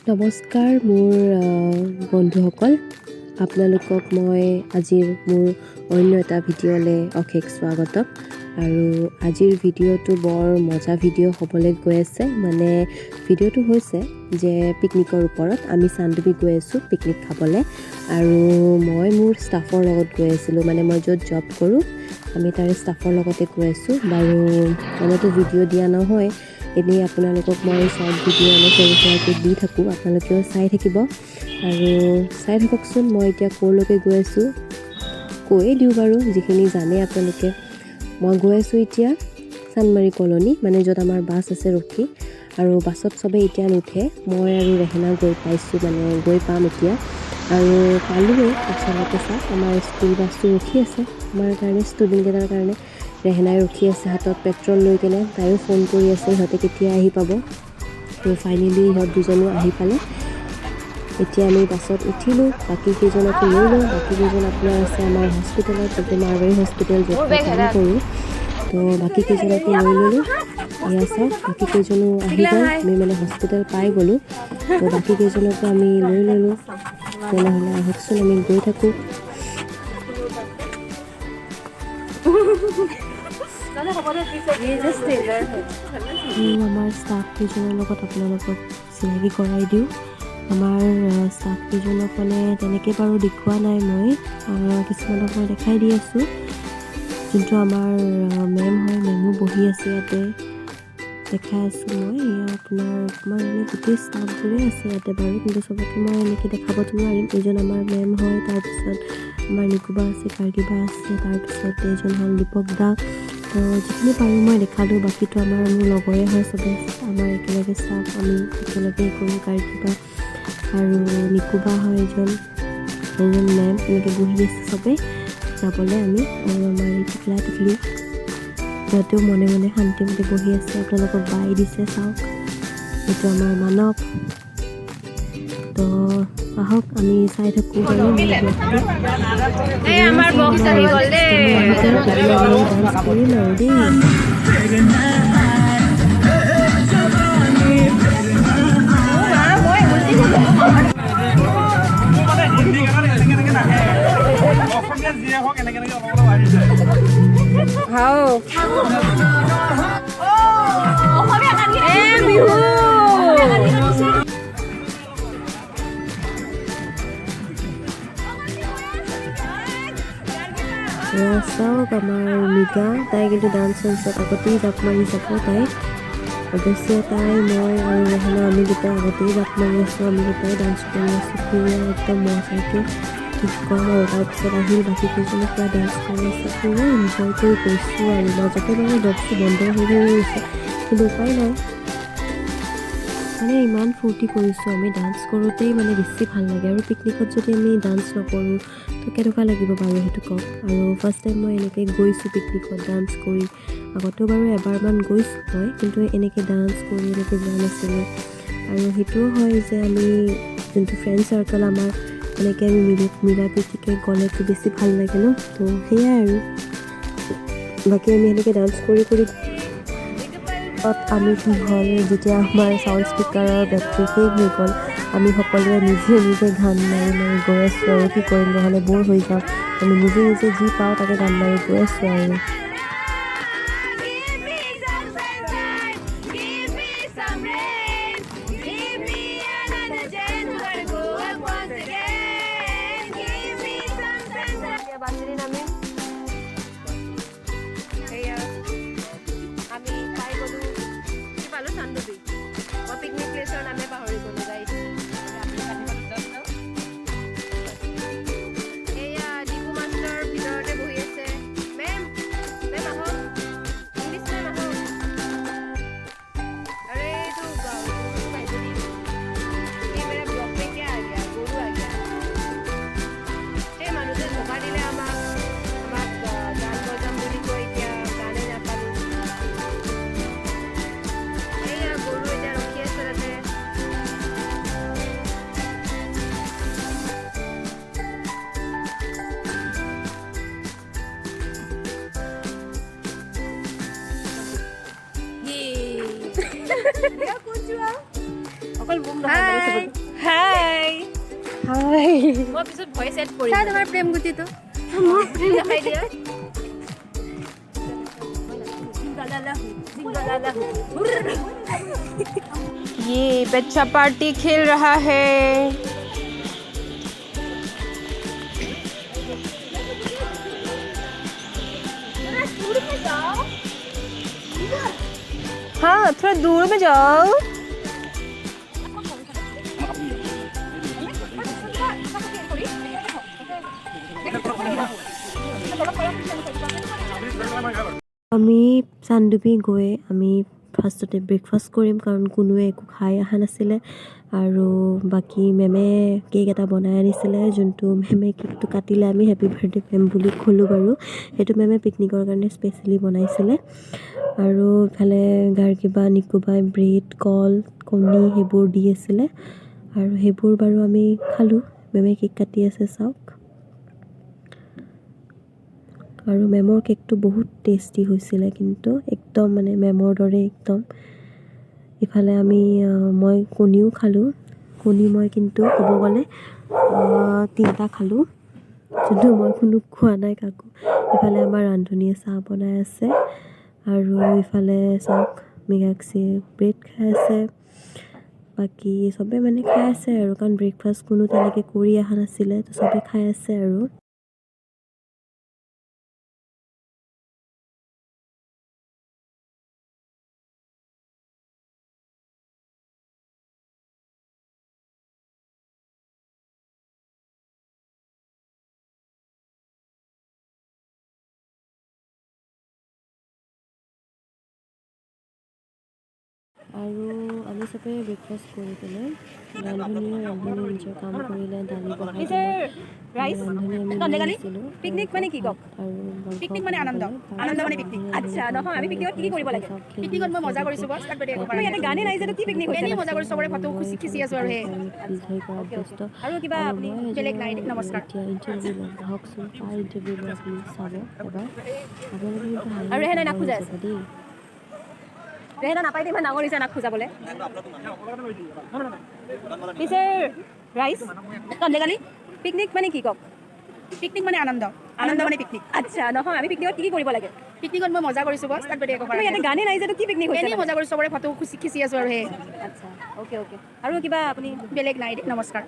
নমস্কাৰ মোৰ বন্ধুসকল, আপোনালোকক মই আজিৰ মোৰ অন্য এটা ভিডিঅ'লৈ অশেষ স্বাগতম। আৰু আজিৰ ভিডিঅ'টো বৰ মজা ভিডিঅ' হ'বলৈ গৈ আছে। মানে ভিডিঅ'টো হৈছে যে পিকনিকৰ ওপৰত। আমি চানডুবি গৈ আছোঁ পিকনিক খাবলৈ, আৰু মই মোৰ ষ্টাফৰ লগত গৈ আছিলোঁ। মানে মই য'ত জব কৰোঁ আমি তাৰে ষ্টাফৰ লগতে গৈ আছোঁ। বাৰু মইতো ভিডিঅ' দিয়া নহয়, এনেই আপোনালোকক মই শ্বৰ্ট ভিডিঅ' অলপ সৰু সুৰাকৈ দি থাকোঁ, আপোনালোকেও চাই থাকিব আৰু চাই থাককচোন। মই এতিয়া ক'লৈকে গৈ আছোঁ কৈয়ে দিওঁ বাৰু, যিখিনি জানে আপোনালোকে। মই গৈ আছোঁ এতিয়া চানমাৰী কলনী, মানে য'ত আমাৰ বাছ আছে ৰখি, আৰু বাছত চবেই এতিয়া নুঠে। মই আৰু ৰেহেনা গৈ পাইছোঁ, মানে গৈ পাম এতিয়া, আৰু পালোঁৱেই আচলতে। চাওক, আমাৰ স্কুল বাছটো ৰখি আছে আমাৰ কাৰণে, ষ্টুডেণ্টকেইটাৰ কাৰণে। ৰেহেনাই ৰখি আছে হাতত পেট্ৰল লৈ কেনে, তাইও ফোন কৰি আছে সিহঁতে কেতিয়া আহি পাব। তো ফাইনেলি ইহঁত দুজনো আহি পালে। এতিয়া আমি বাছত উঠিলোঁ, বাকী কেইজনকো লৈ লওঁ। বাকী কেইজন আপোনাৰ আছে আমাৰ হস্পিটেলত, যোনটো মাৰবাৰী হস্পিটেল য'ত মই কাম কৰোঁ। তো বাকী কেইজনকো লৈ ল'লোঁ। এয়া চাওক, বাকী কেইজনো আহি গ'ল। আমি মানে হস্পিটেল পাই গ'লোঁ। তো বাকী কেইজনকো আমি লৈ ল'লোঁ। তেনেহ'লে আহকচোন আমি গৈ থাকোঁ। আমাৰ ষ্টাফ কেইজনৰ লগত আপোনালোকক চিনাকি কৰাই দিওঁ। আমাৰ ষ্টাফ কেইজনক মানে তেনেকৈ বাৰু দেখুওৱা নাই মই, কিছুমানক মই দেখাই দি আছোঁ। যোনটো আমাৰ মেম হয়, মেমো বহি আছে ইয়াতে, দেখাই আছোঁ মই। এয়া আপোনাৰ আমাৰ মানে গোটেই ষ্টাফবোৰেই আছে ইয়াতে বাৰু, কিন্তু চবকে মই এনেকৈ দেখাবতো নোৱাৰিম। এইজন আমাৰ মেম হয়, তাৰপিছত আমাৰ নিকুবা আছে, কাৰ্গিবা আছে, তাৰপিছত এইজন হ'ল দীপক দা। তো যিখিনি পাৰোঁ মই দেখালোঁ, বাকীটো আমাৰ মোৰ লগৰে হয় চবেই, আমাৰ একেলগে ষ্টাফ, আমি একেলগে কৰোঁ। কাৰ্গিবা আৰু নিকুবা হয় এজন মেম, এনেকৈ বহি আছে চবেই যাবলৈ আমি। আৰু আমাৰ এই টিকলা টিকলি সিহঁতেও মনে মনে শান্তিমতে বহি আছে, আপোনালোকক বাই দিছে চাওক। এইটো আমাৰ মানৱ। তো আহক আমি চাই থাকোঁ বাৰু ডান্স কৰিম আৰু দেই। চাওক আমাৰ মিগা, তাই কিন্তু ডান্স চান্সত আগতেই জাপ মাৰি যাব। তাই অৱশ্যে তাই, মই আৰু ৰেহেনা আমি দুটাই আগতেই জাপ মাৰি আছোঁ। আমি দুটাই ডান্স কৰি আছোঁ পুৰা একদম মজাকৈ, কি ক'ম আৰু। তাৰপিছত আহিল বাকী কেইজনে পুৰা ডান্স কৰি আছে, পুৰা এনজয় কৰি গৈছোঁ। আৰু মাজতে মানে ডবটো বন্ধ হৈ গৈছে, কিন্তু উপায় নাই, মানে ইমান ফূৰ্তি কৰিছোঁ আমি। ডান্স কৰোঁতেই মানে বেছি ভাল লাগে, আৰু পিকনিকত যদি আমি ডান্স নকৰোঁ তো কেনেকুৱা লাগিব বাৰু সেইটো কওক। আৰু ফাৰ্ষ্ট টাইম মই এনেকৈ গৈছোঁ পিকনিকত ডান্স কৰি। আগতেও বাৰু এবাৰমান গৈছোঁ মই, কিন্তু এনেকৈ ডান্স কৰি এনেকৈ যোৱা নাছিলোঁ। আৰু সেইটোও হয় যে আমি যোনটো ফ্ৰেণ্ড চাৰ্কল আমাৰ, এনেকৈ আমি মিলা প্ৰীতিকৈ গ'লেতো বেছি ভাল লাগে ন। তো সেয়াই আৰু বাকী আমি সেনেকৈ ডান্স কৰি আমি কি হ'ল, যেতিয়া আমাৰ চাউণ্ড স্পীকাৰৰ বেটাৰী শেষ হৈ গ'ল, আমি সকলোৱে নিজে নিজে গান মাৰি মাৰি গৈ আছোঁ। আৰু কি কৰিম, নহ'লে বৰ হৈ যাওঁ। আমি নিজে নিজে যি পাওঁ তাকে গান মাৰি গৈ আছোঁ। আৰু পিকনিক প্লেচৰ নামে পাহৰি গ'লোঁ গাইজ। এয়া ডিপু মাষ্টৰ ভিতৰতে বহি আছে। মেম আহক, ইংলিছ মেম আহক। अरे तो ये मेरा ब्लॉग में क्या आ गया, गोरू आ गया। মানুষে ধোকা দিলে আমাক গান বজাম বুলি কৈ এতিয়া গানে নাপালোঁ। এয়া গৰু এতিয়া ৰখি আছে তাতে। অকল অকল বুম নহয় হাই হাই মই পিছত ভয়েস এড কৰিম চা তোমাৰ প্ৰেম গুটিটো মোৰ প্ৰেম দেখাই দিয়া ये बच्चा पार्टी खेल रहा है हाँ थोड़ा दूर में जाओ আমি চানডুবি গৈ আমি ফাৰ্ষ্টতে ব্ৰেকফাষ্ট কৰিম কাৰণ কোনোৱে একো খাই অহা নাছিলে আৰু বাকী মেমে কেক এটা বনাই আনিছিলে যোনটো মেমে কেকটো কাটিলে আমি হেপী বাৰ্থডে মেম বুলি ক'লোঁ বাৰু সেইটো মেমে পিকনিকৰ কাৰণে স্পেচিয়েলি বনাইছিলে আৰু ইফালে গাৰ্গিবা নিকুবাই ব্ৰেড কল কণী সেইবোৰ দি আছিলে আৰু সেইবোৰ বাৰু আমি খালোঁ মেমে কেক কাটি আছে চাওক আৰু মেমৰ কেকটো বহুত টেষ্টি হৈছিলে কিন্তু একদম মানে মেমৰ দৰে একদম ইফালে আমি মই কণীও খালোঁ কণী মই কিন্তু ক'ব গ'লে 3টা খালোঁ যোনটো মই কোনো খোৱা নাই কাকো ইফালে আমাৰ ৰান্ধনীয়ে চাহ বনাই আছে আৰু ইফালে চাওক মিগাক্ষী ব্ৰেড খাই আছে বাকী চবে মানে খাই আছে আৰু কাৰণ ব্ৰেকফাষ্ট কোনো তেনেকৈ কৰি অহা নাছিলে তো চবে খাই আছে আৰু আৰু আমি চবে ব্ৰেকফাষ্ট কৰি পেলাই ৰান্ধনীয়ে নিজৰ কাম কৰিলে দালি বহাই ৰান্ধনী আমি লৈছিলোঁ পিকনিক মানে কি কওক পিকনিক মানে আনন্দ আনন্দ মানে পিকনিক আচ্ছা নহয় আমি পিকনিকত কি কৰিব লাগে পিকনিকত মই মজা কৰিছোঁ বছ তাত বেলেগ মই ইয়াতে গানে নাই যে কি পিকনিক হৈছে মজা কৰিছোঁ চবৰে ফটো খিচি আছোঁ আৰু আৰু কিবা আপুনি বেলেগ নাই নমস্কাৰ এতিয়া ইণ্টাৰভিউ আহকচোন তাৰ ইণ্টাৰভিউ আপুনি চাব এবাৰ আপোনালোকে আৰু ৰেহানা নাখোজা আছে দেই ৰেহানা নাপাই দে ইমান ডাঙৰ হৈছে নাক খোজাবলৈ পিছে ৰাইচ তন্দেগালি পিকনিক মানে কি কওক পিকনিক মানে আনন্দ আনন্দ মানে পিকনিক আচ্ছা নহয় আমি পিকনিকত কি কৰিব লাগে পিকনিকত মই মজা কৰিছোঁ বছ তাত বেলেগ মই ইয়াতে গানে নাই যে কি পিকনিক হৈছে মজা কৰিছোঁ চবৰে ফটো খিচি আছোঁ আৰু আচ্ছা অ'কে আৰু কিবা আপুনি বেলেগ নাই নমস্কাৰ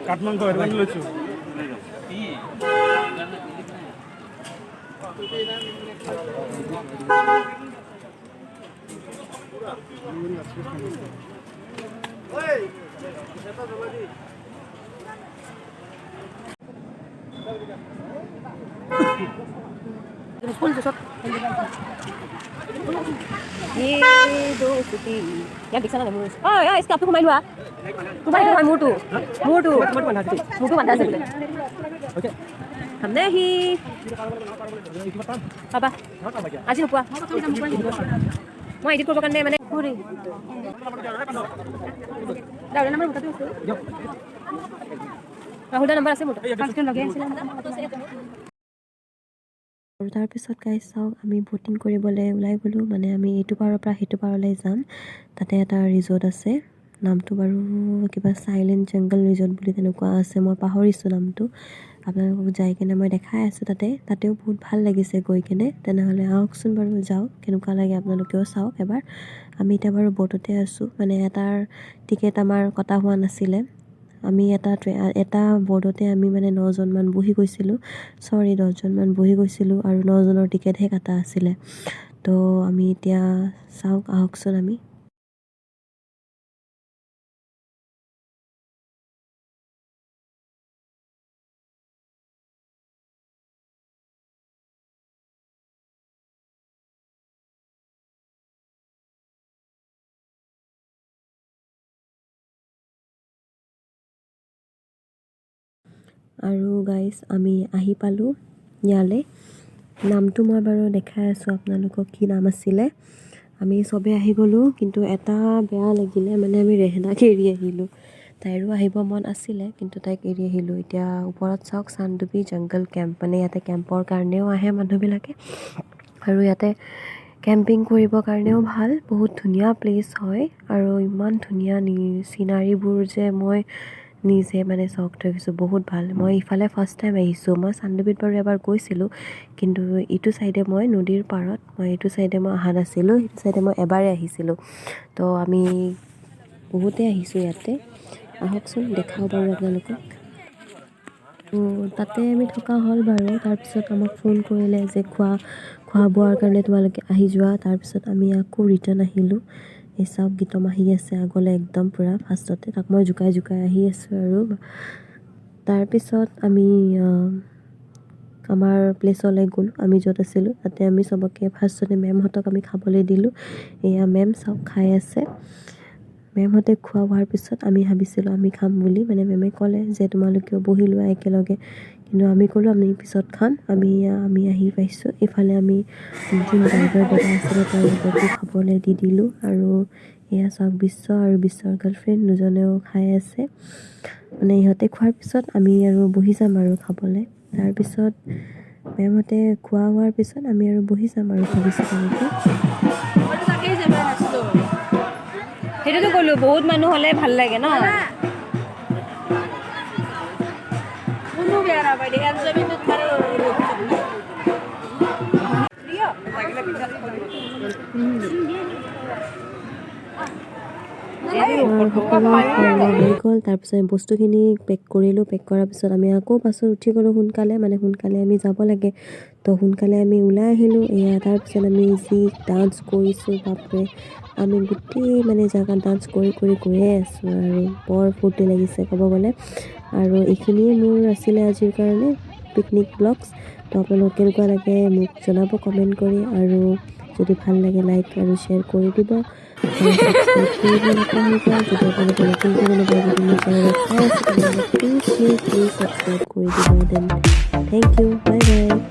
কাঠমাংস লৈছোঁ ये दोस्ती यार दिखा ना मुझे यार इसका आपको घुमाई हुआ तुम्हारे घर मोटू मोटू मोटू बंदा से ओके हमने ही पापा आज ही हुआ मैं एडिट करबो কাৰণে মানে পুৰি দাও নাম্বাৰ উঠাতে আছে ৰাহুলৰ নাম্বাৰ আছে মোটা কানেকশন লগাই আছিল আৰু তাৰপিছত গাইজ চাওক আমি ব'টিং কৰিবলৈ ওলাই গ'লোঁ মানে আমি এইটো পাৰৰ পৰা সেইটো পাৰলৈ যাম তাতে এটা ৰিজৰ্ট আছে নামটো বাৰু কিবা চাইলেণ্ট জংগল ৰিজৰ্ট বুলি তেনেকুৱা আছে মই পাহৰিছোঁ নামটো আপোনালোকক যাই কিনে মই দেখাই আছোঁ তাতেও বহুত ভাল লাগিছে গৈ কিনে তেনেহ'লে আহকচোন বাৰু যাওক কেনেকুৱা লাগে আপোনালোকেও চাওক এবাৰ আমি এতিয়া বাৰু ব'টতে আছোঁ মানে এটাৰ টিকেট আমাৰ কটা হোৱা নাছিলে আমি এটা বৰ্ডতে আমি মানে 9জনমান বহি গৈছিলোঁ 10জনমান বহি গৈছিলোঁ আৰু 9জনৰ টিকেটহে কাটা আছিলে তো আমি এতিয়া চাওক আহকচোন আমি আৰু গাইজ আমি আহি পালোঁ ইয়ালৈ নামটো মই বাৰু দেখাই আছোঁ আপোনালোকক কি নাম আছিলে আমি চবেই আহি গ'লোঁ কিন্তু এটা বেয়া লাগিলে মানে আমি ৰেহানাক এৰি আহিলোঁ তাইৰো আহিব মন আছিলে, কিন্তু তাইক এৰি আহিলোঁ। এতিয়া ওপৰত চাওক চানডুবি জংগল কেম্প, মানে ইয়াতে কেম্পৰ কাৰণেও আহে মানুহবিলাকে, আৰু ইয়াতে কেম্পিং কৰিবৰ কাৰণেও ভাল, বহুত ধুনীয়া প্লেচ হয়। আৰু ইমান ধুনীয়া চিনাৰীবোৰ যে মই নিজে মানে চখ হৈ গৈছোঁ, বহুত ভাল। মই ইফালে ফাৰ্ষ্ট টাইম আহিছোঁ, মই চানডুবিত বাৰু এবাৰ গৈছিলোঁ, কিন্তু ইটো ছাইডে মই নদীৰ পাৰত, এইটো ছাইডে মই অহা নাছিলোঁ, সেইটো ছাইডে মই এবাৰেই আহিছিলোঁ। তো আমি বহুতে আহিছোঁ ইয়াতে, আহকচোন দেখাওঁ বাৰু আপোনালোকক। তাতে আমি থকা হ'ল বাৰু। তাৰপিছত আমাক ফোন কৰিলে যে খোৱা বোৱাৰ কাৰণে তোমালোকে আহি যোৱা। তাৰপিছত আমি আকৌ ৰিটাৰ্ণ আহিলোঁ। এই চাওক গীতম আহি আছে আগলৈ একদম পূৰা ফাৰ্ষ্টতে, তাক মই জোকাই আহি আছোঁ। আৰু তাৰপিছত আমি আমাৰ প্লেচলৈ গ'লোঁ, আমি য'ত আছিলোঁ তাতে আমি চবকে ফাৰ্ষ্টতে মেমহঁতক আমি খাবলৈ দিলোঁ। এয়া মেম চাওক খাই আছে। মেমহঁতে খোৱা হোৱাৰ পিছত আমি ভাবিছিলোঁ আমি খাম বুলি, মানে মেমে ক'লে যে তোমালোকেও বহি লোৱা একেলগে, কিন্তু আমি ক'লোঁ আমি পিছত খাম। আমি আহি পাইছোঁ। এইফালে আমি যোন ড্ৰাইভাৰ দাদা আছিলে তেওঁলোককো খাবলৈ দি দিলোঁ। আৰু এয়া চাওক বিশ্ব আৰু বিশ্বৰ গাৰ্লফ্ৰেণ্ড দুজনেও খাই আছে। মানে ইহঁতে খোৱাৰ পিছত আমি আৰু বহি যাম আৰু খাবলৈ। তাৰপিছত মেমহঁতে খোৱা হোৱাৰ পিছত আমি আৰু বহি যাম আৰু ভাবিছোঁ তেনেকৈ। সেইটোতো ক'লো, বহুত মানুহ হ'লে ভাল লাগে ন। কোনো বেয়া নাপায় দেই, এনজয়মেণ্টত বাৰু সকলো হৈ গ'ল। তাৰপিছত বস্তুখিনি পেক কৰিলোঁ। পেক কৰাৰ পিছত আমি আকৌ বাছত উঠি গ'লোঁ সোনকালে, মানে সোনকালে আমি যাব লাগে, তো সোনকালে আমি ওলাই আহিলোঁ। এয়া তাৰপিছত আমি যি ডান্স কৰিছোঁ বাপৰে, আমি গোটেই মানে জেগাত ডান্স কৰি গৈয়ে আছোঁ, আৰু বৰ ফূৰ্তি লাগিছে ক'ব গ'লে। আৰু এইখিনিয়ে মোৰ আছিলে আজিৰ কাৰণে পিকনিক ব্লগছ। তো আপোনালোক কেনেকুৱা লাগে মোক জনাব কমেণ্ট কৰি, আৰু যদি ভাল লাগে লাইক আৰু শ্বেয়াৰ কৰি দিব, আৰু ছাবস্ক্ৰাইব কৰিব নাপাহৰিব। যদি আপোনালোকে নতুনকৈ কোনোবাই যদি মোৰ চেনেলত চাই আছে তেনেহ'লে প্লিজ ছাবস্ক্ৰাইব কৰি দিব। Then thank you, bye by.